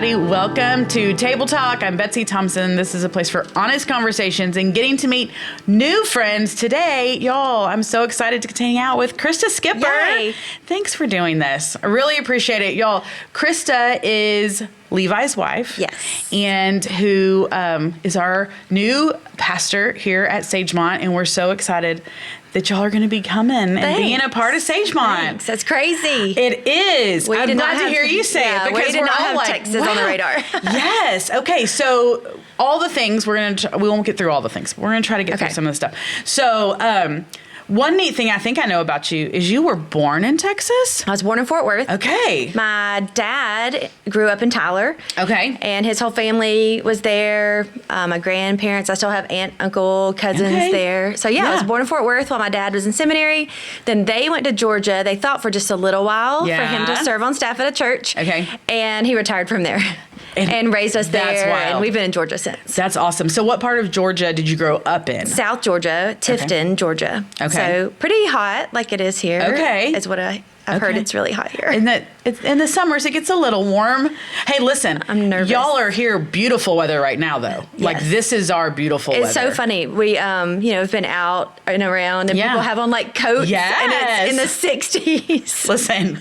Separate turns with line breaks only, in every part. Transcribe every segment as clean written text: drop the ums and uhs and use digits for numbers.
everybody. Welcome to Table Talk. I'm Betsy Thompson. This is a place for honest conversations and getting to meet new friends. Today, y'all, I'm so excited to hang out with Christa Skipper.
Yay.
Thanks for doing this. I really appreciate it. Y'all, Christa is Levi's wife.
Yes.
And who is our new pastor here at Sagemont. And we're so excited that y'all are going to be coming and being a part of Sagemont.
Thanks. That's crazy.
It is. I'm glad to hear you say it because
we did
we're
not
all
have
like,
Texas
wow.
on the radar.
Yes. Okay. So all the things we won't get through all the things. We're going to try to get through some of the stuff. So, one neat thing I think I know about you is you were born in Texas.
I was born in Fort Worth.
Okay.
My dad grew up in Tyler.
Okay.
And his whole family was there. My grandparents, I still have aunt, uncle, cousins there. So, I was born in Fort Worth while my dad was in seminary. Then they went to Georgia. They thought for just a little while for him to serve on staff at a church.
Okay.
And he retired from there. And raised us there.
That's wild.
And we've been in Georgia since.
That's awesome. So what part of Georgia did you grow up in?
South Georgia, Tifton, Georgia.
Okay.
So pretty hot, like it is here.
Okay.
Is what I've heard. It's really hot here.
And in the summers, it gets a little warm. Hey, listen.
I'm nervous.
Y'all are here beautiful weather right now, though.
Yes.
Like, this is our beautiful weather.
It's so funny. We, have been out and around, and people have on, like, coats.
Yes.
And it's in the 60s.
Listen,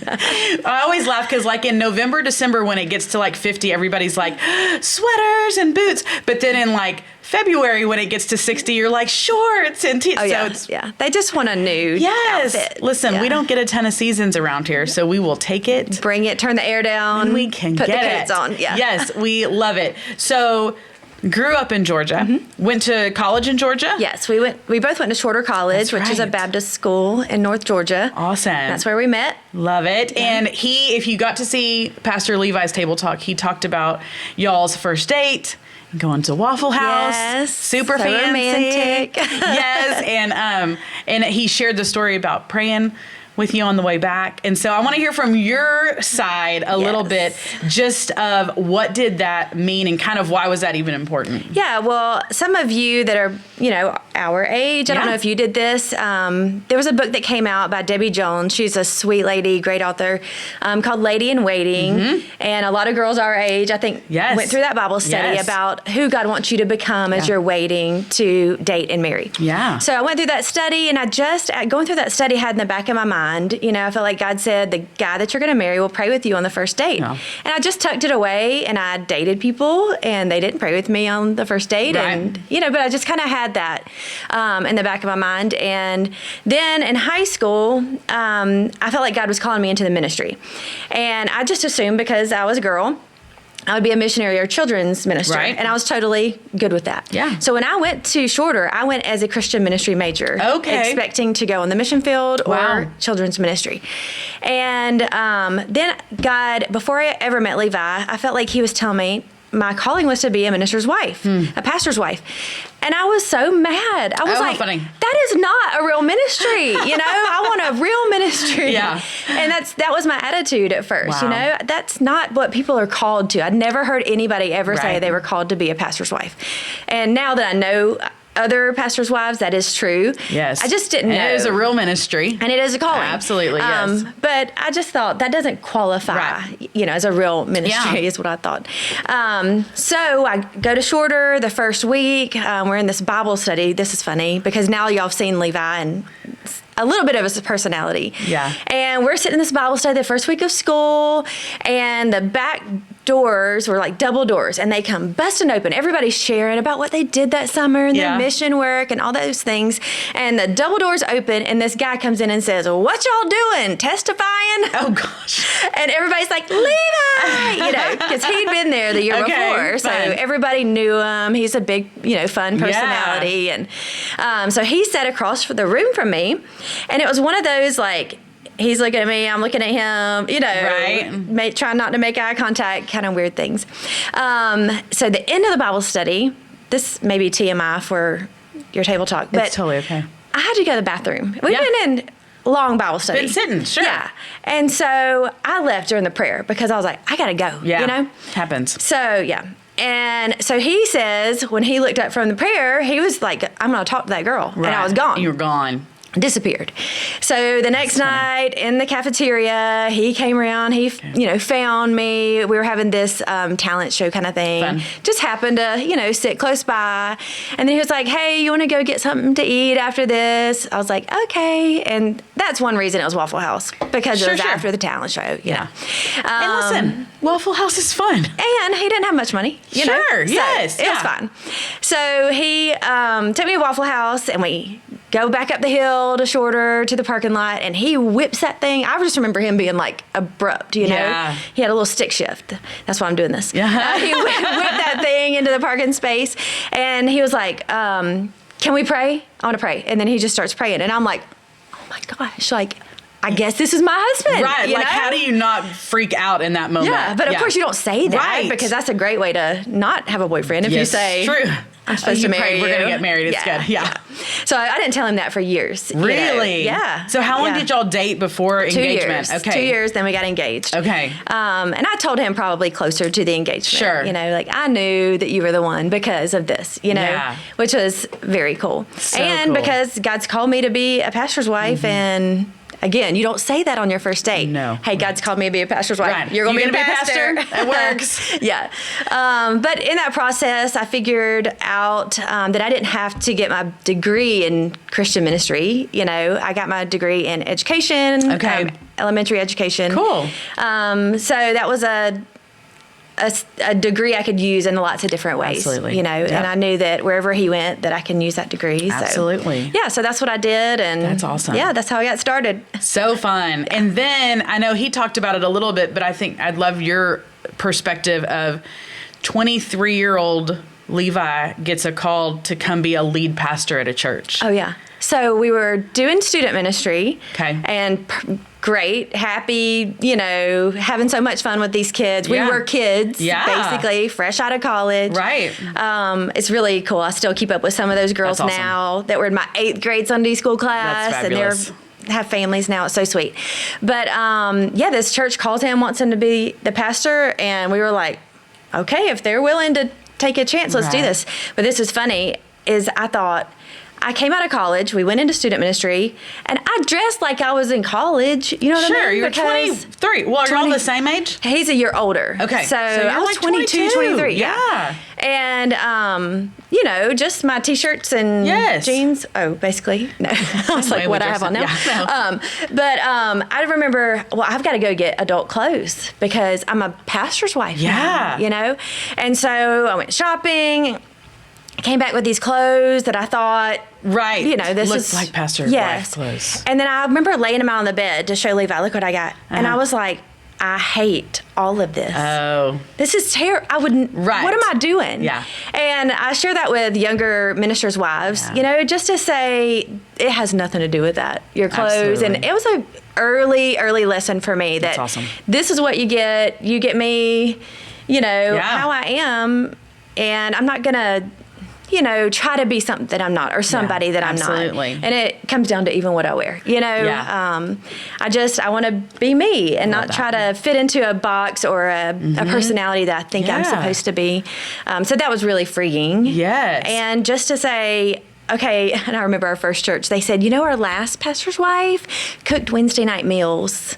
I always laugh because, like, in November, December, when it gets to, like, 50, everybody's like, sweaters and boots. But then in, like, February, when it gets to 60, you're like, shorts and
So they just want a nude outfit.
Listen, we don't get a ton of seasons around here, so we will take it.
Bring it, turn the air down.
And we can
put
get
the coats on. Yeah.
Yes, we love it. So, grew up in Georgia, went to college in Georgia?
Yes, we both went to Shorter College, which is a Baptist school in North Georgia.
Awesome.
That's where we met.
Love it.
Yeah.
And if you got to see Pastor Levi's Table Talk, he talked about y'all's first date. Going to Waffle House, super
so
fancy,
romantic.
Yes, and he shared the story about praying with you on the way back, and so I want to hear from your side a little bit, just of what did that mean, and kind of why was that even important?
Yeah, well, some of you that are our age, I don't know if you did this. There was a book that came out by Debbie Jones. She's a sweet lady, great author, called Lady in Waiting, and a lot of girls our age, I think, went through that Bible study about who God wants you to become as you're waiting to date and marry.
Yeah.
So I went through that study, and going through that study, had in the back of my mind, I felt like God said, the guy that you're going to marry will pray with you on the first date. Yeah. And I just tucked it away, and I dated people, and they didn't pray with me on the first date. Right. And, but I just kind of had that in the back of my mind. And then in high school, I felt like God was calling me into the ministry. And I just assumed because I was a girl, I would be a missionary or children's minister. Right. And I was totally good with that. Yeah. So when I went to Shorter, I went as a Christian ministry major. Okay. Expecting to go on the mission field or children's ministry. And then God, before I ever met Levi, I felt like he was telling me my calling was to be a minister's wife, a pastor's wife. And I was so mad. I was like, that is not a real ministry. I want a real ministry. Yeah. And that was my attitude at first. Wow. That's not what people are called to. I'd never heard anybody ever say they were called to be a pastor's wife. And now that I know other pastors' wives, that is true. Yes. I just didn't know.
It is a real ministry.
And it is a calling.
Absolutely, yes.
But I just thought that doesn't qualify, as a real ministry is what I thought. So I go to Shorter the first week. We're in this Bible study. This is funny because now y'all have seen Levi and a little bit of his personality. Yeah. And we're sitting in this Bible study the first week of school, and the back doors were like double doors, and they come busting open. Everybody's sharing about what they did that summer and their mission work and all those things. And the double doors open, and this guy comes in and says, "What y'all doing? Testifying?"
Oh gosh.
And everybody's like, "Levi," because he'd been there the year before, so everybody knew him. He's a big, fun personality, and so he sat across the room from me, and it was one of those like, he's looking at me, I'm looking at him, trying not to make eye contact, kind of weird things. So the end of the Bible study, this may be TMI for your table talk, but
it's totally okay.
I had to go to the bathroom. We've been in long Bible study.
Been sitting, sure.
Yeah. And so I left during the prayer because I was like, I got to go,
Happens.
So, yeah. And so he says, when he looked up from the prayer, he was like, I'm going to talk to that girl. Right. And I was gone.
You were gone.
disappeared. So the next night in the cafeteria, he came around, he, found me. We were having this talent show kind of thing.
Fun.
Just happened to, sit close by. And then he was like, hey, you want to go get something to eat after this? I was like, okay. And that's one reason it was Waffle House, because it was after the talent show.
Yeah. And listen, Waffle House is fun.
And he didn't have much money. You know?
Yes.
It was fun. So he took me to Waffle House, and we go back up the hill to Shorter to the parking lot, and he whips that thing. I just remember him being like abrupt,
Yeah.
He had a little stick shift. That's why I'm doing this.
Yeah.
He whipped that thing into the parking space, and he was like, can we pray? I want to pray. And then he just starts praying, and I'm like, oh my gosh, like, I guess this is my husband.
Right. Like, how do you not freak out in that moment?
Yeah, but of course you don't say that,
right,
because that's a great way to not have a boyfriend. If you say,
true.
I'm supposed to marry you.
We're going to get married. It's good. Yeah.
So I didn't tell him that for years.
Really?
Yeah.
So how long did y'all date before engagement?
2 years.
Okay.
2 years, then we got engaged.
Okay.
And I told him probably closer to the engagement.
Sure.
Like, I knew that you were the one because of this,
Yeah.
which was very cool.
So
and
cool.
because God's called me to be a pastor's wife, and again, you don't say that on your first date.
No.
Hey, God's called me to be a pastor's wife.
Right.
You're going to be a
pastor.
pastor.
It works.
Yeah. But in that process, I figured out that I didn't have to get my degree in Christian ministry. I got my degree in education, elementary education.
Cool.
So that was a degree I could use in lots of different ways.
Absolutely.
And I knew that wherever he went, that I can use that degree.
Absolutely.
So that's what I did. And
that's awesome.
Yeah, that's how I got started.
So fun. And then I know he talked about it a little bit, but I think I'd love your perspective of 23-year-old Levi gets a call to come be a lead pastor at a church.
Oh, yeah. So we were doing student ministry.
Okay.
And great, happy, having so much fun with these kids.
Yeah.
We were kids,
Yeah.
basically, fresh out of college.
Right.
It's really cool. I still keep up with some of those girls
That's awesome.
now that were in my 8th grade Sunday school class.
That's fabulous.
And they have families now. It's so sweet. But this church calls him, wants him to be the pastor. And we were like, okay, if they're willing to take a chance, let's do this. But this is funny, is I thought, I came out of college, we went into student ministry, and I dressed like I was in college. You know what I mean?
Sure, you're 23. Well, are y'all the same age?
He's a year older.
Okay.
So
you're
I was
like
22, 23.
Yeah.
And, just my T-shirts and jeans. Oh, basically. No. I was like, what I have on now.
Yeah, no.
I remember, I've got to go get adult clothes because I'm a pastor's wife now, And so I went shopping, came back with these clothes that I thought, this
looked
is
like pastor's wife clothes.
And then I remember laying them out on the bed to show Levi, look what I got. And I was like, I hate all of this.
Oh.
This is terrible. I wouldn't, what am I doing?
Yeah.
And I share that with younger ministers' wives, just to say it has nothing to do with that, your clothes.
Absolutely.
And it was a early lesson for me that
That's awesome.
This is what you get me, how I am. And I'm not going to, try to be something that I'm not or somebody that I'm not.
Absolutely.
And it comes down to even what I wear, I want to be me and not try to fit into a box or a personality that I think I'm supposed to be. So that was really freeing.
Yes.
And just to say, okay, and I remember our first church, they said, our last pastor's wife cooked Wednesday night meals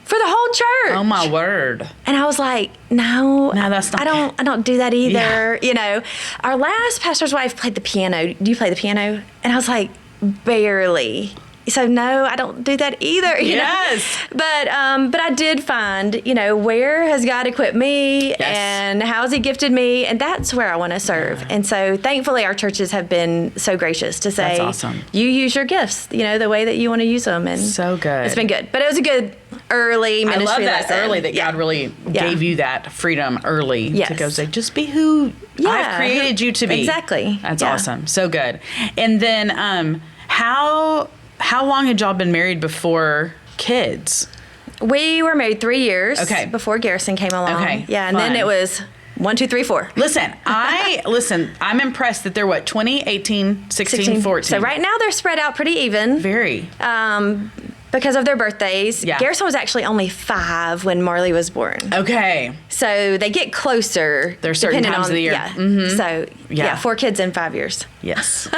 for the whole church.
Oh my word.
And I was like, no,
that's not.
I don't do that either.
Yeah.
Our last pastor's wife played the piano. Do you play the piano? And I was like, barely. So no, I don't do that either.
Yes.
But I did find, where has God equipped me and how has He gifted me, and that's where I want to serve. And so thankfully our churches have been so gracious to say,
that's awesome.
You use your gifts, the way that you want to use them. And
so good.
It's been good. But it was a good early ministry
I love that
lesson.
early that God really gave you that freedom early to go say, just be who I've created you to be.
Exactly.
That's awesome. So good. And then how long had y'all been married before kids?
We were married 3 years before Garrison came along.
Okay.
Yeah, and then it was 1, 2, 3, 4.
I'm impressed that they're 20, 18, 16, 14.
So right now they're spread out pretty even.
Very.
Because of their birthdays. Yeah. Garrison was actually only 5 when Marley was born.
Okay.
So they get closer.
There's certain times of the year.
Yeah. So 4 kids in 5 years.
Yes.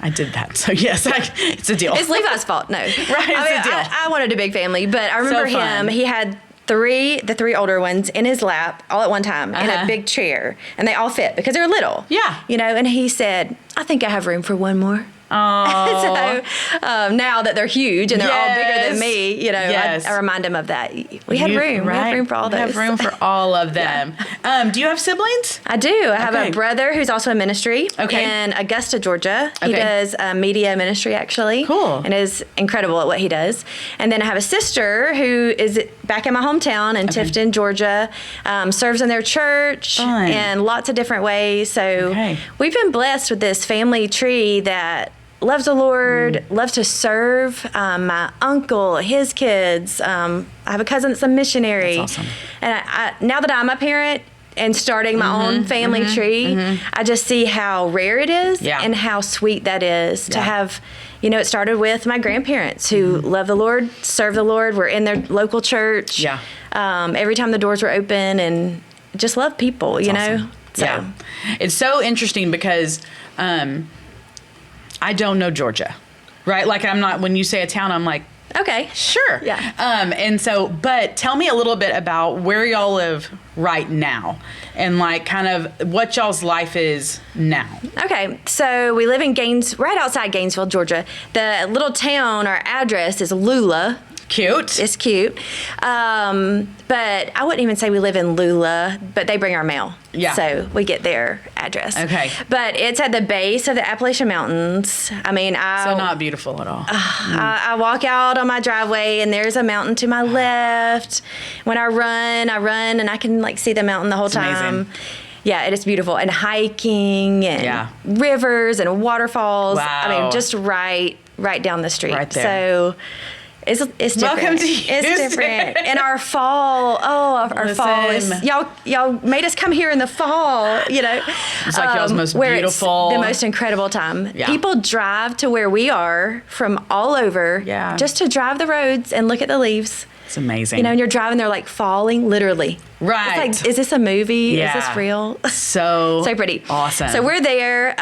I did that. So yes, it's a deal.
It's Levi's fault. No.
Right, it's a deal.
I wanted a big family, but I remember him. He had the three older ones in his lap all at one time in a big chair, and they all fit because they're little.
Yeah.
And he said, I think I have room for one more.
Oh.
So now that they're huge and they're all bigger than me, I remind him of that. We had room.
Right.
We have room for all those.
We have room for all of them. Do you have siblings?
I do. I have a brother who's also in ministry in Augusta, Georgia. He does media ministry, actually.
Cool.
And is incredible at what he does. And then I have a sister who is back in my hometown in Tifton, Georgia, serves in their church in lots of different ways. So we've been blessed with this family tree that loves the Lord, loves to serve. My uncle, his kids. I have a cousin that's a missionary.
That's awesome.
And I now that I'm a parent and starting my own family tree, I just see how rare it is and how sweet that is to have. It started with my grandparents who love the Lord, serve the Lord. We're in their local church.
Yeah.
Every time the doors were open, and just love people. That's
awesome.
So.
Yeah. It's so interesting because. I don't know Georgia, right? Like I'm not, when you say a town, I'm like,
okay,
sure.
Yeah.
And so, but tell me a little bit about where y'all live right now and like kind of what y'all's life is now.
Okay. So we live in right outside Gainesville, Georgia. The little town, our address is Lula.
Cute.
It's cute. But I wouldn't even say we live in Lula, but they bring our mail.
Yeah.
So we get their address.
Okay.
But it's at the base of the Appalachian Mountains. I mean,
so not beautiful at all.
I walk out on my driveway and there's a mountain to my left. When I run and I can like see the mountain the whole time.
Amazing.
Yeah, it is beautiful. And hiking and rivers and waterfalls.
Wow.
I mean, just right down the street.
Right there.
So it's different.
Welcome to Houston.
It's different. And our fall, our fall is, y'all made us come here in the fall,
It's like y'all's most beautiful.
It's the most incredible time.
Yeah.
People drive to where we are from all over just to drive the roads and look at the leaves.
It's amazing.
And you're driving, they're like falling, literally.
Right.
It's like, is this a movie?
Yeah.
Is this real?
So
pretty.
Awesome.
So we're there.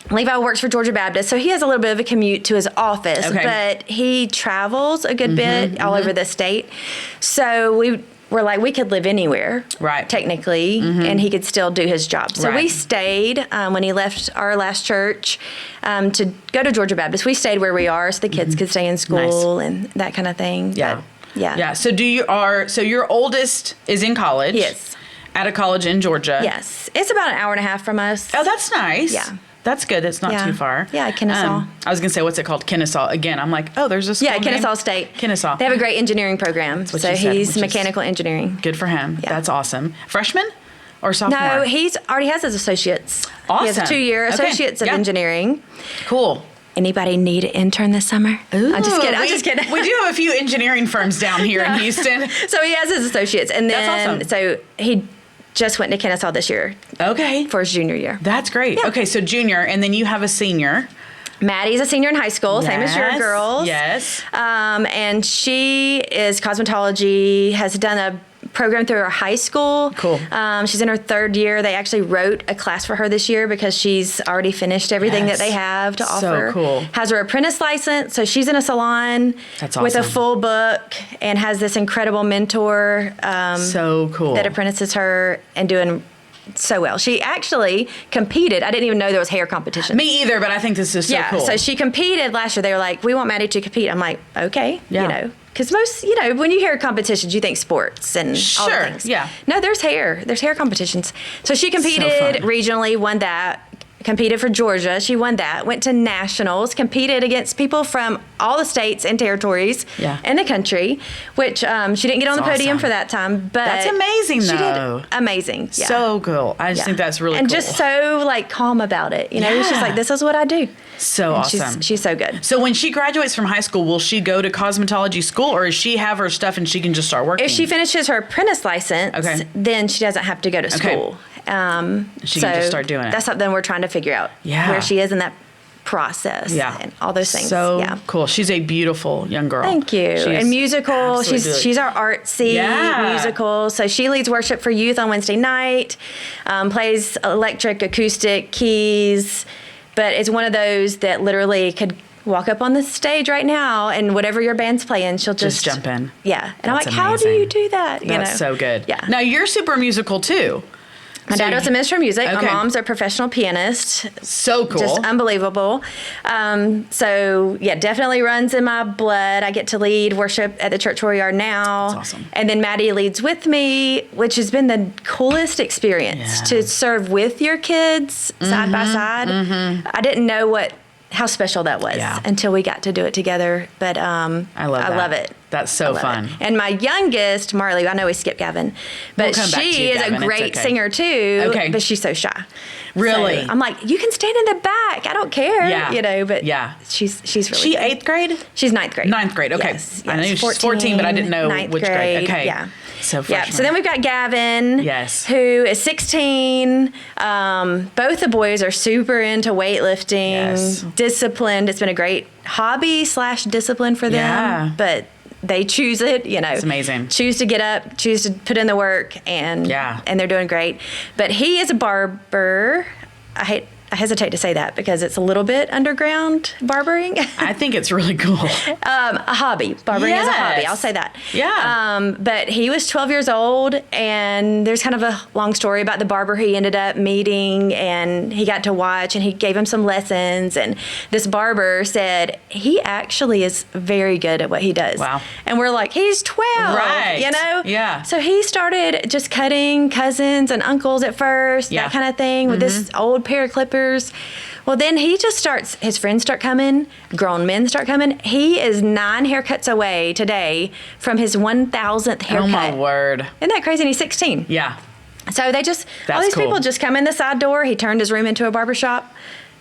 Levi works for Georgia Baptist, so he has a little bit of a commute to his office, but he travels a good bit all over the state. So we're like, we could live anywhere, technically, and he could still do his job. So we stayed when he left our last church to go to Georgia Baptist. We stayed where we are so the kids could stay in school and that kind of thing.
Yeah.
But, yeah.
So so your oldest is in college?
Yes.
At a college in Georgia?
Yes. It's about an hour and a half from us.
Oh, that's nice.
Yeah.
That's good. It's not too far.
Yeah, Kennesaw.
I was going to say, what's it called? Kennesaw. Again, I'm like, oh, there's a school
Kennesaw
name?
State.
Kennesaw.
They have a great engineering program. So he's mechanical engineering.
Good for him. Yeah. That's awesome. Freshman or sophomore?
No, he's already has his associates.
Awesome.
He has a 2-year associates of engineering.
Cool.
Anybody need an intern this summer?
Ooh,
I'm just kidding.
We do have a few engineering firms down here in Houston.
So he has his associates. And then,
that's awesome.
So he just went to Kennesaw this year.
Okay.
For his junior year.
That's great. Yeah. Okay, so junior, and then you have a senior.
Maddie's a senior in high school, same as your girls.
Yes.
And she is cosmetology, has done a program through her high school.
Cool.
She's in her 3rd year. They actually wrote a class for her this year because she's already finished everything that they have to offer.
So cool.
Has her apprentice license, so she's in a salon with a full book and has this incredible mentor.
So cool.
That apprentices her and doing so well. She actually competed. I didn't even know there was hair competition.
Me either, but I think this is so cool.
So she competed last year. They were like, we want Maddie to compete. I'm like, okay, because most, when you hear competitions, you think sports and all the things.
Yeah.
No, there's hair. There's hair competitions. So she competed regionally, won that. Competed for Georgia. She won that. Went to nationals. Competed against people from all the states and territories in the country, which she didn't get on the podium for that time. But
that's amazing,
she
though.
did amazing. Yeah.
So cool. I just think that's really cool.
And just so calm about it. She's like, this is what I do.
So
and
awesome.
She's so good.
So when she graduates from high school, will she go to cosmetology school, or does she have her stuff and she can just start working?
If she finishes her apprentice license, then she doesn't have to go to school.
She can just start doing it.
That's something we're trying to figure out. Where she is in that process. And all those things.
So cool. She's a beautiful young girl.
Thank you. And musical. She's our artsy musical. So she leads worship for youth on Wednesday night. Plays electric, acoustic, keys. but it's one of those that literally could walk up on the stage right now, and whatever your band's playing, she'll just
jump in.
Yeah. And
That's
I'm like, how do
amazing.
you do that?
That's so good.
Yeah.
Now you're super musical too.
My dad was a minister of music.
Okay.
My mom's a professional pianist.
So cool.
Just unbelievable. So, yeah, definitely runs in my blood. I get to lead worship at the church where we are now.
That's awesome.
And then Maddie leads with me, which has been the coolest experience to serve with your kids side by side. I didn't know how special that was until we got to do it together. But I love it.
That's so fun.
And my youngest, Marley, I know we skipped Gavin, but
We'll come back to
she
you,
is
Gavin.
a great
It's okay.
singer too.
Okay.
But she's so shy.
Really?
So I'm like, you can stand in the back. I don't care.
Yeah.
But she's really good.
8th grade?
She's 9th grade.
9th grade. Okay.
Yes,
I knew she was 14, but I didn't know which grade. Okay.
Yeah.
So
yeah. So then we've got Gavin.
Yes.
Who is 16. Both the boys are super into weightlifting, disciplined. It's been a great hobby / discipline for them.
Yeah.
But they choose it,
It's amazing.
Choose to get up, choose to put in the work, and they're doing great. But he is a barber. I hesitate to say that because it's a little bit underground barbering.
I think it's really cool.
A hobby. Barbering is a hobby. I'll say that.
Yeah.
But he was 12 years old, and there's kind of a long story about the barber he ended up meeting, and he got to watch, and he gave him some lessons. And this barber said he actually is very good at what he does.
Wow.
And we're like, he's 12.
Right. Yeah.
So he started just cutting cousins and uncles at first, that kind of thing, with this old pair of clippers. Well, then he just his friends start coming, grown men start coming. He is 9 haircuts away today from his 1,000th haircut.
Oh, my word.
Isn't that crazy? And he's 16.
Yeah.
So all these
cool.
people just come in the side door. He turned his room into a barbershop.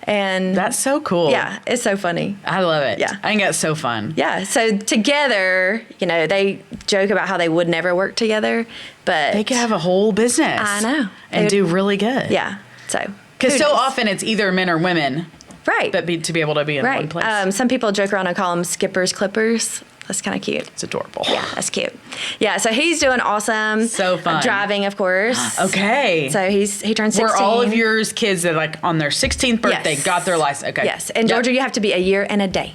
And
that's so cool.
Yeah, it's so funny.
I love it.
Yeah.
I think that's so fun.
Yeah, so together, they joke about how they would never work together, but
they could have a whole business.
I know.
And do really good.
Yeah, so.
Because so often it's either men or women.
Right.
That to be able to be in one place.
Some people joke around and call them Skippers Clippers. That's kind of cute.
It's adorable.
Yeah, that's cute. Yeah, so he's doing awesome.
So fun.
Driving, of course.
Okay.
So he turned 16.
Were all of yours kids that on their 16th birthday got their license? Okay.
Yes. In Georgia, you have to be a year and a day.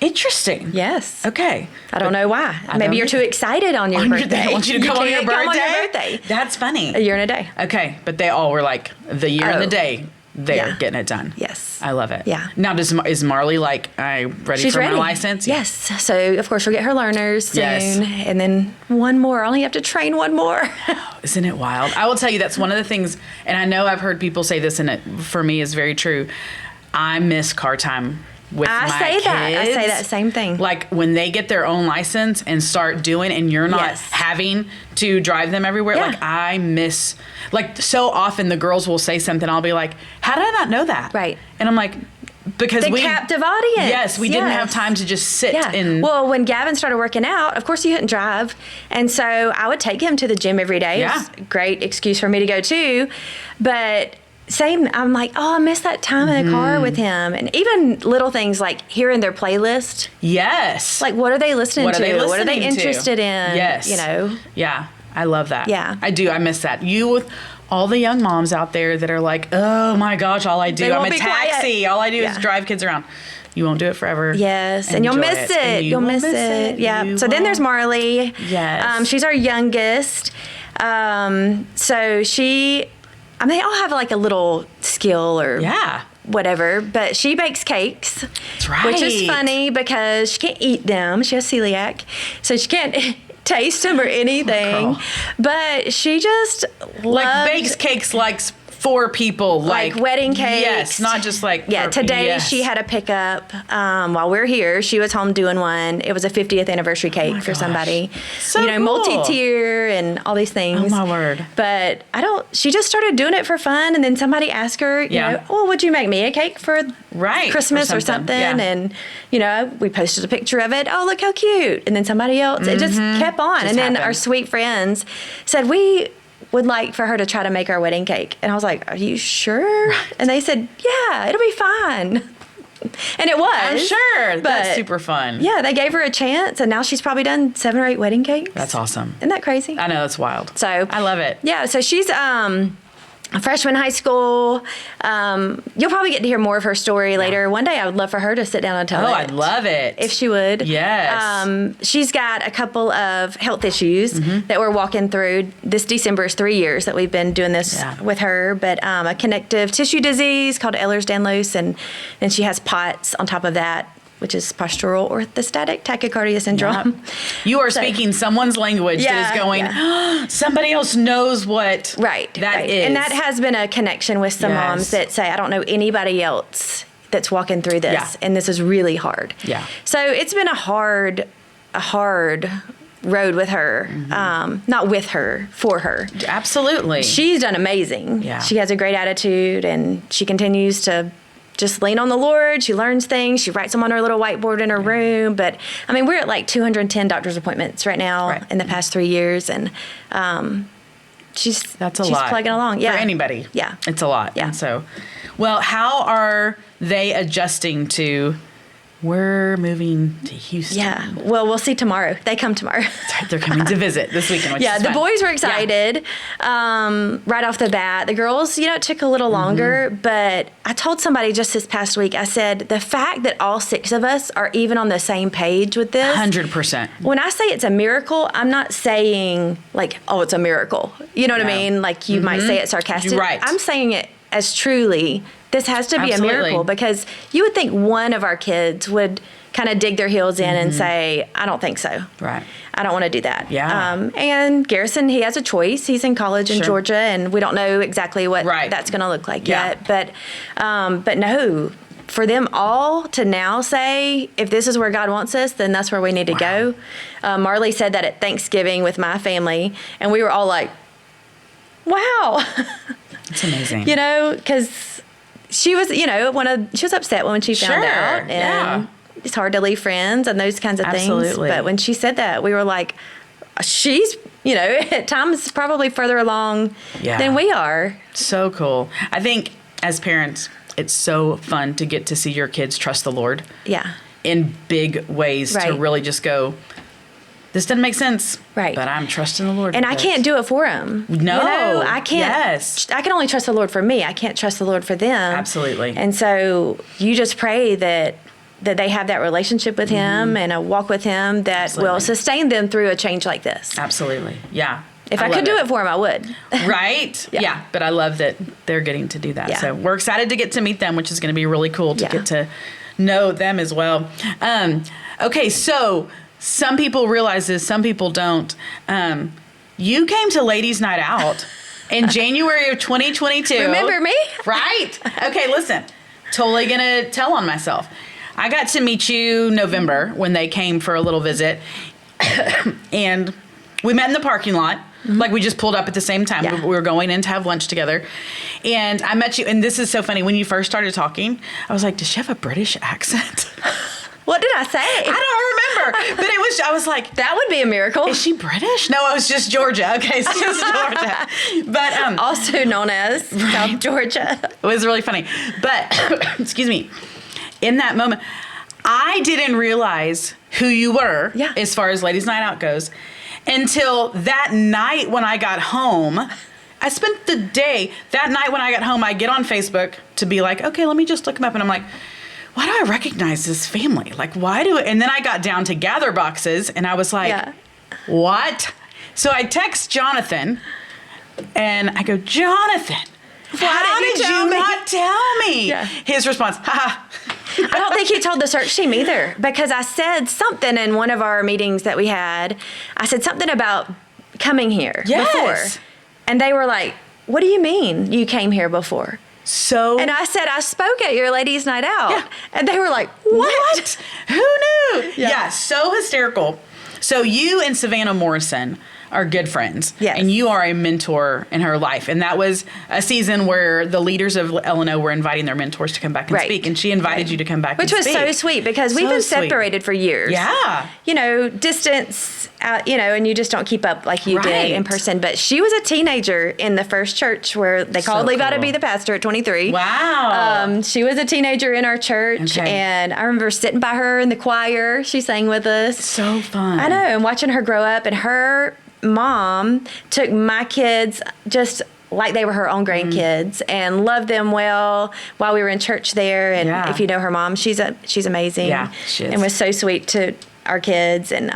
Interesting.
Yes.
Okay.
I don't know why. Maybe you're too excited on your birthday.
I want you to come on your birthday?
Come on your birthday.
That's funny.
A year and a day.
Okay. But they all were like the year and the day. They're getting it done.
Yes.
I love it.
Yeah.
Now, is Marley ready for my license?
Yes. So, of course, she'll get her learners soon.
Yes.
And then one more. I only have to train one more.
Isn't it wild? I will tell you, that's one of the things, and I know I've heard people say this, and it, for me, is very true. I miss car time with my kids.
I say that same thing.
Like when they get their own license and start doing, and you're not having to drive them everywhere.
Yeah.
Like I miss, like so often the girls will say something. I'll be like, how did I not know that?
Right.
And I'm like, because
the captive audience.
Yes, we didn't have time to just sit and.
Well, when Gavin started working out, of course he couldn't drive, and so I would take him to the gym every day.
Yeah.
It was a great excuse for me to go too, but. I'm like, I miss that time in the car with him. And even little things like hearing their playlist.
Yes.
Like, what are they listening to? What are they interested in?
Yes. Yeah. I love that.
Yeah.
I do. I miss that. You with all the young moms out there that are like, oh my gosh, all I do, I'm a taxi. All I do is drive kids around. You won't do it forever.
Yes, and you'll miss it. You'll miss it. Yeah. So then there's Marley.
Yes.
She's our youngest. So they all have like a little skill or whatever, but she bakes cakes.
That's right.
Which is funny because she can't eat them. She has celiac, so she can't taste them or anything. But she just
bakes cakes like for people,
like wedding cakes.
Yes, not just like
today she had a pickup while we were here. She was home doing one. It was a 50th anniversary cake for somebody.
So cool.
Multi-tier and all these things.
Oh my word.
But she just started doing it for fun, and then somebody asked her, would you make me a cake for Christmas or something? And we posted a picture of it. Oh, look how cute. And then somebody else, it just kept on. And then our sweet friends said, we would like for her to try to make our wedding cake. And I was like, are you sure? Right. And they said, yeah, it'll be fine. And it was.
I'm sure. That's super fun.
Yeah, they gave her a chance, and now she's probably done 7 or 8 wedding cakes.
That's awesome.
Isn't that crazy?
I know, that's wild.
So
I love it.
Yeah, so she's a freshman in high school. You'll probably get to hear more of her story later. One day I would love for her to sit down and tell it.
Oh, I'd love it.
If she would.
Yes.
She's got a couple of health issues that we're walking through. This December is 3 years that we've been doing this with her, but a connective tissue disease called Ehlers-Danlos, and then she has POTS on top of that, which is postural orthostatic tachycardia syndrome.
Yep. You are speaking someone's language that is going, somebody else knows what that is.
And that has been a connection with some moms that say, I don't know anybody else that's walking through this, and this is really hard.
Yeah.
So it's been a hard road with her, not with her, for her.
Absolutely.
She's done amazing.
Yeah.
She has a great attitude, and she continues to just lean on the Lord. She learns things. She writes them on her little whiteboard in her room. But, I mean, we're at like 210 doctor's appointments right now in the past 3 years. And she's plugging along. Yeah.
For anybody.
Yeah.
It's a lot.
Yeah.
And so, well, how are they adjusting to, we're moving to Houston?
Yeah. Well, we'll see tomorrow. They come tomorrow.
That's right. They're coming to visit this weekend, which is
the
fun.
boys were excited right off the bat. The girls, it took a little longer, but I told somebody just this past week, I said, the fact that all 6 of us are even on the same page with this.
100%.
When I say it's a miracle, I'm not saying like, oh, it's a miracle. You know what I mean? Like you might say it sarcastically.
Right.
I'm saying it as truly, this has to be a miracle, because you would think one of our kids would kind of dig their heels in and say, I don't think so.
Right.
I don't want to do that.
Yeah.
And Garrison, he has a choice. He's in college in Georgia, and we don't know exactly what that's going to look like yet. But no, for them all to now say, if this is where God wants us, then that's where we need to go. Marley said that at Thanksgiving with my family, and we were all like, wow.
It's amazing.
Because she was, she was upset when she found out. And it's hard to leave friends and those kinds of things. But when she said that, we were like, she's, at times probably further along than we are.
So cool. I think as parents, it's so fun to get to see your kids trust the Lord.
Yeah.
In big ways to really just go, this doesn't make sense. Right. But I'm trusting the Lord.
And I can't do it for them.
No.
I can't.
Yes.
I can only trust the Lord for me. I can't trust the Lord for them.
Absolutely.
And so you just pray that they have that relationship with Him and a walk with Him that will sustain them through a change like this.
Absolutely. Yeah.
If I could do it for them, I would.
Right? Yeah. But I love that they're getting to do that. Yeah. So we're excited to get to meet them, which is going to be really cool to get to know them as well. Okay, so some people realize this, some people don't. You came to Ladies' Night Out in January of 2022.
Remember me?
Right. Okay, listen. Totally going to tell on myself. I got to meet you November when they came for a little visit. And we met in the parking lot. Like we just pulled up at the same time. We were going in to have lunch together. And I met you. And this is so funny. When you first started talking, I was like, does she have a British accent?
What did I say?
I don't remember. But I was like,
that would be a miracle.
Is she British? No, it was just Georgia. Okay, so it's Georgia. But
also known as South Georgia.
It was really funny. But excuse me. In that moment, I didn't realize who you were as far as Ladies' Night Out goes until that night when I got home. I spent the day, that night when I got home, I get on Facebook to be like, okay, let me just look them up. And I'm like, why do I recognize this family? Like, and then I got down to Gather Boxes and I was like, what? So I text Jonathan and I go, Jonathan, how did you not tell me? Yeah. His response, haha.
I don't think he told the search team either, because I said something in one of our meetings that we had. I said something about coming here before. And they were like, what do you mean you came here before? And I said, I spoke at your Ladies' Night Out. Yeah. And they were like, what?
Who knew? Yeah, so hysterical. So you and Savannah Morrison are good friends. Yes. And you are a mentor in her life. And that was a season where the leaders of LNO were inviting their mentors to come back and speak. And she invited you to come back and speak.
Which was so sweet, because we've been separated for years.
Yeah.
Distance, and you just don't keep up like you did in person. But she was a teenager in the first church where they called Levi to be the pastor at 23.
Wow.
She was a teenager in our church. Okay. And I remember sitting by her in the choir. She sang with us.
So fun.
I know. And watching her grow up. And her mom took my kids just like they were her own grandkids and loved them well while we were in church there. And if you know her mom, she's amazing.
Yeah, she is.
And was so sweet to our kids, and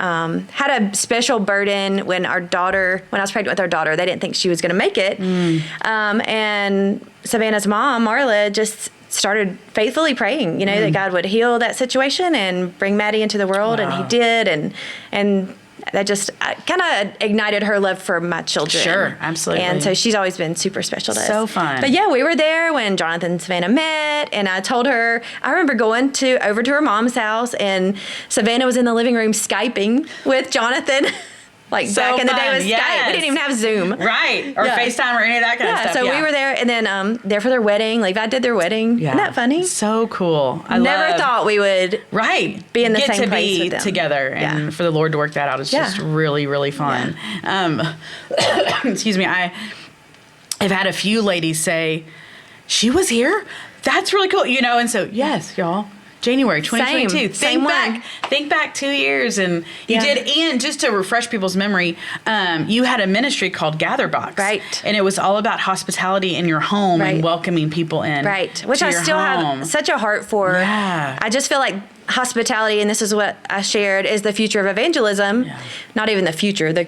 had a special burden when I was pregnant with our daughter. They didn't think she was going to make it. And Savannah's mom, Marla, just started faithfully praying, that God would heal that situation and bring Maddie into the world.
Wow.
And he did. And that just kind of ignited her love for my children.
Sure, absolutely.
And so she's always been super special to us.
So fun.
But yeah, we were there when Jonathan and Savannah met, and I told her, I remember going over to her mom's house, and Savannah was in the living room Skyping with Jonathan. Like
So
back in the day
fun,
with
yes.
Skype. We didn't even have Zoom.
Right. Or FaceTime or any of that kind of stuff.
So we were there, and then there for their wedding. Levi did their wedding.
Yeah.
Isn't that funny?
So cool. I
Never thought we would
be
in the
get
same
to
place
be
with them.
together, and for the Lord to work that out is just really, really fun. Excuse me. I've had a few ladies say, "She was here. That's really cool." And so yes, y'all. January 2022. Think back 2 years, and you did. And just to refresh people's memory, you had a ministry called Gatherbox,
right?
And it was all about hospitality in your home and welcoming people in,
right? Which I still have such a heart for.
Yeah.
I just feel like hospitality, and this is what I shared, is the future of evangelism. Yeah. Not even the future, the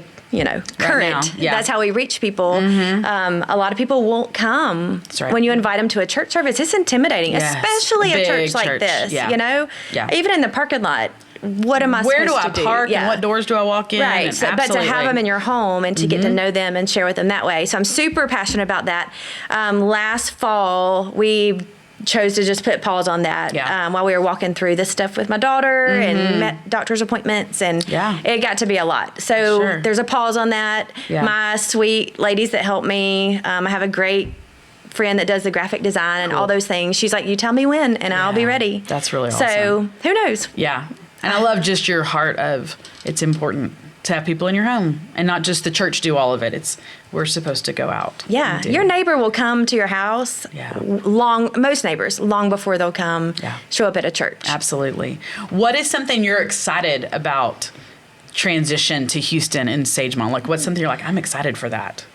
current.
Right now.
That's how we reach people. A lot of people won't come when you invite them to a church service. It's intimidating, especially a church like this. Even in the parking lot. What am I supposed to do?
Where do I park and what doors do I walk in?
Right. But to have them in your home and to get to know them and share with them that way. So I'm super passionate about that. Last fall, we chose to just put pause on that while we were walking through this stuff with my daughter and met doctor's appointments, and it got to be a lot. So there's a pause on that. My sweet ladies that help me, I have a great friend that does the graphic design and all those things. She's like, you tell me when and I'll be ready.
That's really awesome.
So who knows?
Yeah. And I love just your heart of, it's important to have people in your home and not just the church do all of it. We're supposed to go out.
Yeah. Your neighbor will come to your house most neighbors, long before they'll come show up at a church.
Absolutely. What is something you're excited about transition to Houston and Sagemont? Like, what's something you're like, I'm excited for that?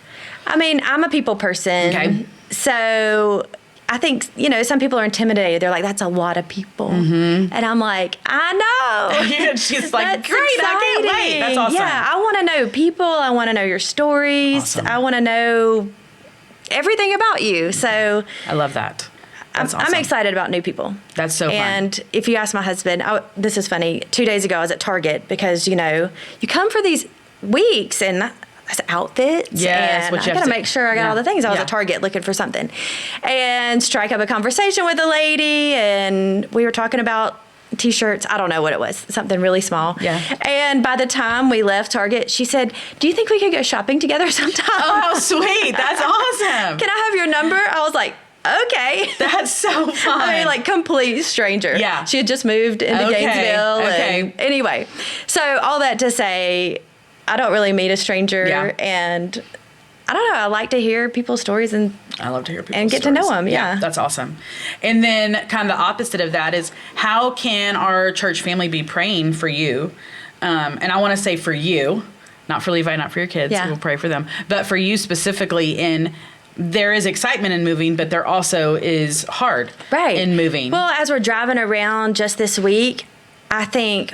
I mean, I'm a people person. Okay. So I think, some people are intimidated. They're like, that's a lot of people. And I'm like, I know.
She's like, great, I can't wait. That's awesome.
Yeah, I want to know people. I want to know your stories. Awesome. I want to know everything about you. So
I love that. That's awesome.
I'm excited about new people.
That's so fun.
And if you ask my husband, this is funny. 2 days ago, I was at Target because, you come for these weeks and outfits.
Yes,
and I gotta make sure I got all the things. I was at Target looking for something, and strike up a conversation with a lady, and we were talking about T-shirts. I don't know what it was, something really small. Yeah. And by the time we left Target, she said, "Do you think we could go shopping together sometime?"
Oh, how sweet! That's awesome.
Can I have your number? I was like, okay.
That's so fun.
I mean, like, complete stranger. Yeah. She had just moved into Gainesville. And anyway, so all that to say, I don't really meet a stranger, and I don't know. I like to hear people's stories, and
I love to hear people's
and get
stories.
to know them. Yeah,
that's awesome. And then, kind of the opposite of that is, how can our church family be praying for you? And I want to say for you, not for Levi, not for your kids. We'll pray for them, but for you specifically. There is excitement in moving, but there also is hard in moving.
Well, as we're driving around just this week, I think,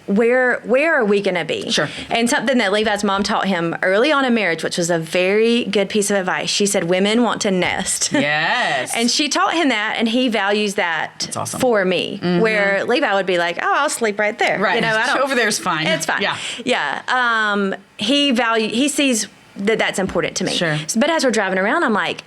where are we going to be?
Sure.
And something that Levi's mom taught him early on in marriage, which was a very good piece of advice. She said, women want to nest.
Yes.
And she taught him that, and he values that for me, where Levi would be like, oh, I'll sleep right there.
Right. Over there's fine.
It's fine.
Yeah.
Yeah. He sees that's important to me.
Sure.
But as we're driving around, I'm like,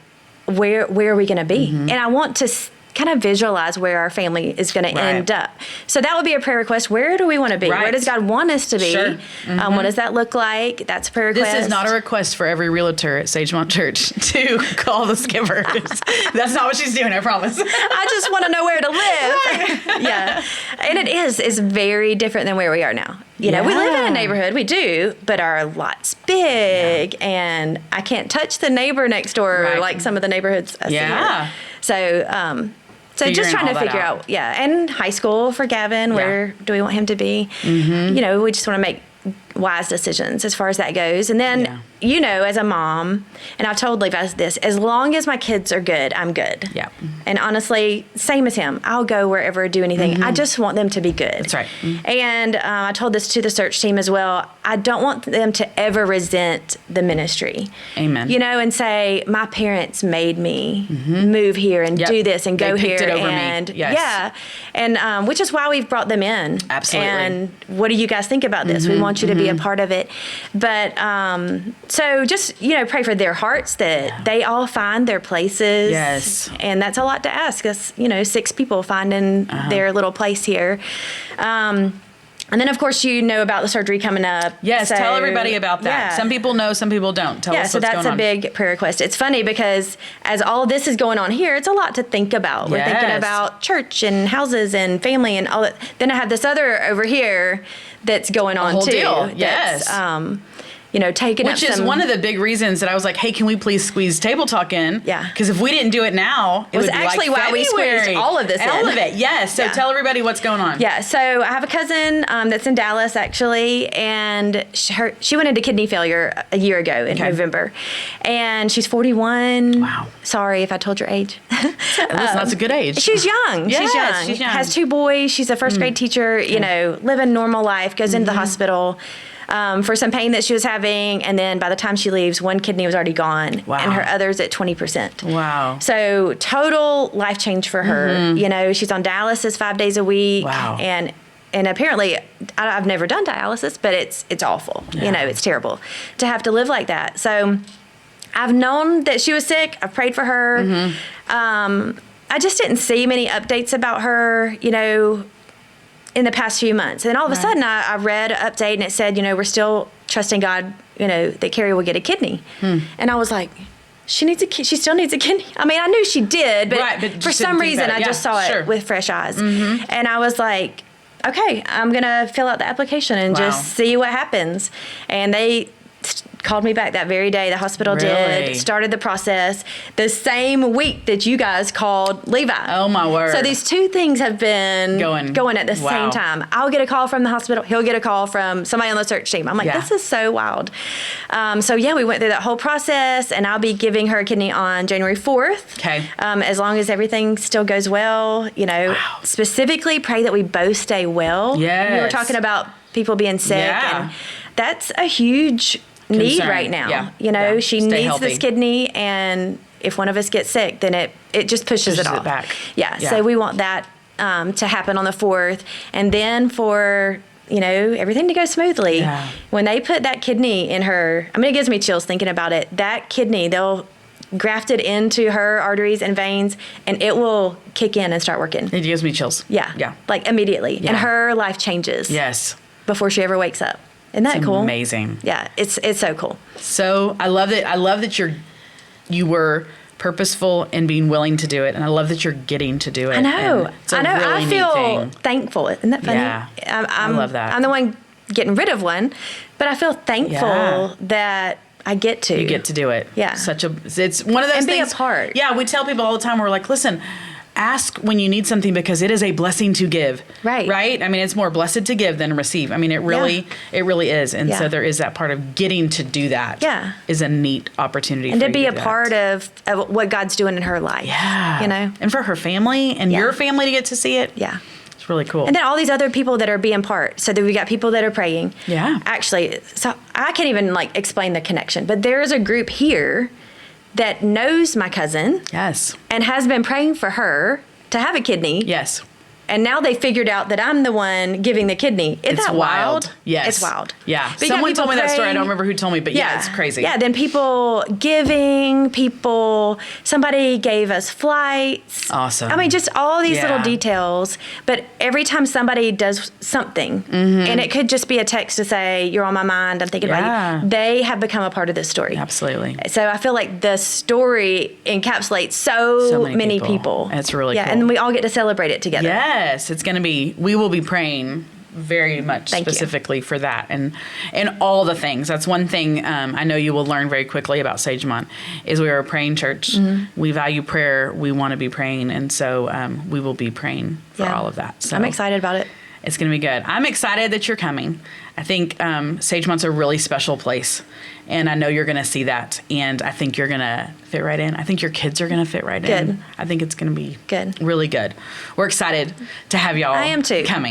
where are we going to be? And I want to kind of visualize where our family is going to end up. So that would be a prayer request. Where do we want to be? Where does God want us to be?
Sure.
What does that look like? That's a prayer request.
This is not a request for every realtor at Sagemont Church to call the Skippers. That's not what she's doing, I promise.
I just want to know where to live. Yeah. And it's very different than where we are now. You know, we live in a neighborhood, we do, but our lot's big, and I can't touch the neighbor next door like some of the neighborhoods I see here. So just trying to figure out, and high school for Gavin, where do we want him to be? You know, we just want to make wise decisions as far as that goes. And then, as a mom, and I've told Levi this, as long as my kids are good, I'm good.
Yeah.
And honestly, same as him. I'll go wherever, do anything. I just want them to be good.
That's right.
And I told this to the search team as well. I don't want them to ever resent the ministry.
Amen.
And say, my parents made me move here and do this and go here.
It over
and
me. Yes.
yeah. And which is why we've brought them in.
Absolutely.
And what do you guys think about this? We want you to be a part of it. But so just, pray for their hearts that they all find their places.
Yes.
And that's a lot to ask us, 6 people finding their little place here. And then, of course, about the surgery coming up.
Yes,
so,
tell everybody about that.
Yeah.
Some people know, some people don't. Tell us what's going on.
So that's a big prayer request. It's funny because as all of this is going on here, it's a lot to think about. We're thinking about church and houses and family and all that. Then I have this other over here that's going on,
whole
too.
Deal. Yes.
Taking up
Which is one of the big reasons that I was like, hey, can we please squeeze Table Talk in?
Yeah.
Because if we didn't do it now, it was would be
actually
like
why we squeezed all of this in.
All of it, yes. So tell everybody what's going on.
Yeah, so I have a cousin that's in Dallas, actually, and she went into kidney failure a year ago in November. And she's 41.
Wow.
Sorry if I told your age.
That's a good age.
She's young.
Yes,
she's young. Has 2 boys. She's a first grade teacher, living normal life, goes into the hospital. For some pain that she was having, and then by the time she leaves, 1 kidney was already gone, and her other's at 20%.
Wow.
So total life change for her. She's on dialysis 5 days a week.
Wow.
And apparently, I've never done dialysis, but it's awful.
Yeah.
It's terrible to have to live like that. So I've known that she was sick. I've prayed for her. I just didn't see many updates about her, in the past few months. And all of a sudden I read an update and it said, we're still trusting God, that Carrie will get a kidney. And I was like, she still needs a kidney. I mean, I knew she did, but for some reason I just saw it with fresh eyes. And I was like, okay, I'm going to fill out the application and just see what happens. And they called me back that very day. The hospital did, started the process the same week that you guys called Levi.
Oh, my word.
So these 2 things have been going at the same time. I'll get a call from the hospital. He'll get a call from somebody on the search team. I'm like, this is so wild. We went through that whole process, and I'll be giving her a kidney on January 4th.
Okay.
As long as everything still goes well, specifically pray that we both stay well.
Yes.
We were talking about people being sick, and that's a huge need right now. She
Stay
needs
healthy.
this kidney, and if one of us gets sick, then it just pushes it off.
Back.
Yeah. So we want that to happen on the 4th, and then for everything to go smoothly.
Yeah.
When they put that kidney in her, it gives me chills thinking about it. That kidney, they'll graft it into her arteries and veins, and it will kick in and start working.
It gives me chills.
Yeah. Like immediately.
Yeah.
And her life changes.
Yes.
Before she ever wakes up. Isn't that cool?
Amazing.
Yeah, it's so cool.
So I love it. I love that you were purposeful in being willing to do it, and I love that you're getting to do it.
I know.
It's a really
I feel
neat thing.
thankful. Isn't that funny?
Yeah. I love that.
I'm the one getting rid of one, but I feel thankful that I get to.
You get to do it.
Yeah.
It's one of those
and
things.
be a part.
Yeah, we tell people all the time. We're like, listen, ask when you need something because it is a blessing to give.
Right.
Right? It's more blessed to give than receive. It really is. And so there is that part of getting to do that.
Yeah.
Is a neat opportunity
and
for
to be
you
a
do
part
that.
of what God's doing in her life.
Yeah. And for her family and your family to get to see it.
Yeah.
It's really cool.
And then all these other people that are being part. So that we got people that are praying.
Yeah.
Actually, so I can't even explain the connection, but there is a group here that knows my cousin.
Yes.
And has been praying for her to have a kidney.
Yes.
And now they figured out that I'm the one giving the kidney. Isn't that wild?
Yes.
It's wild.
Yeah.
But
someone told me that story. I
praying.
don't remember who told me, but it's crazy.
Yeah, then people giving, somebody gave us flights.
Awesome.
Just all these little details. But every time somebody does something, and it could just be a text to say, you're on my mind, I'm thinking about you, they have become a part of this story.
Absolutely.
So I feel like the story encapsulates so many people.
That's really cool.
And we all get to celebrate it together.
Yes, it's going to be, we will be praying very much specifically for that and all the things. That's one thing I know you will learn very quickly about Sagemont is we are a praying church. We value prayer. We want to be praying. And so we will be praying for all of that. So
I'm excited about it.
It's going to be good. I'm excited that you're coming. I think Sagemont's a really special place, and I know you're going to see that, and I think you're going to fit right in. I think your kids are going to fit right in. I think it's going to be really good. We're excited to have y'all coming.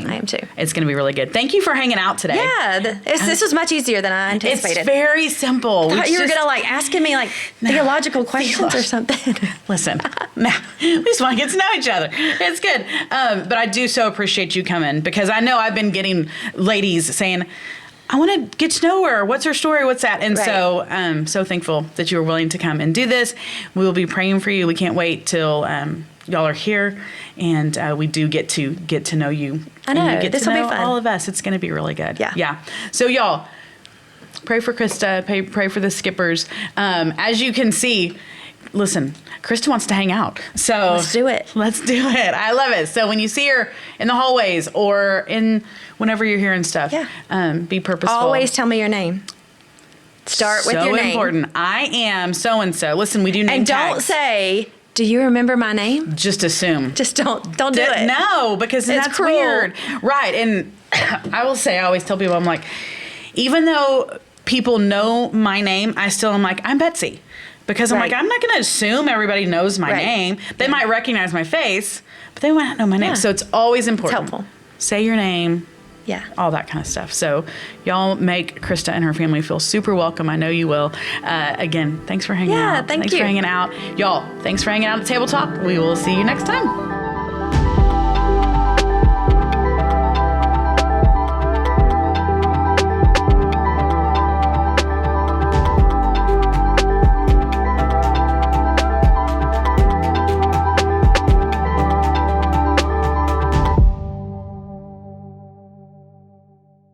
I am too.
It's going to be really good. Thank you for hanging out today.
Yeah, this was much easier than I anticipated.
It's very simple.
I thought you were going to like asking me like theological questions or something.
Listen, we just want to get to know each other. It's good. But I do so appreciate you coming, because I know I've been getting ladies saying, I want to get to know her. What's her story? What's that? And so I'm so thankful that you were willing to come and do this. We will be praying for you. We can't wait till y'all are here, and we do get to know you.
I know.
And you get
this
to
will
know
be fun.
all of us. It's going to be really good.
Yeah.
So y'all, pray for Christa. Pray for the Skippers. As you can see, listen, Christa wants to hang out. So
let's do it.
I love it. So when you see her in the hallways or whenever you're hearing stuff, be purposeful.
Always tell me your name. Start with your name.
So important. I am so-and-so. Listen, we do name tags.
And don't say, do you remember my name?
Just assume.
Just don't do it.
No, because that's
cruel.
Weird. Right. And I will say, I always tell people, I'm like, even though people know my name, I still am like, I'm Betsy. Because I'm like, I'm not going to assume everybody knows my name. They might recognize my face, but they might not know my name. So it's always important.
It's helpful.
Say your name.
Yeah.
All that kind of stuff. So y'all make Christa and her family feel super welcome. I know you will. Again, thanks for hanging out.
Thanks
for hanging out. Y'all, thanks for hanging out at Table Talk. We will see you next time.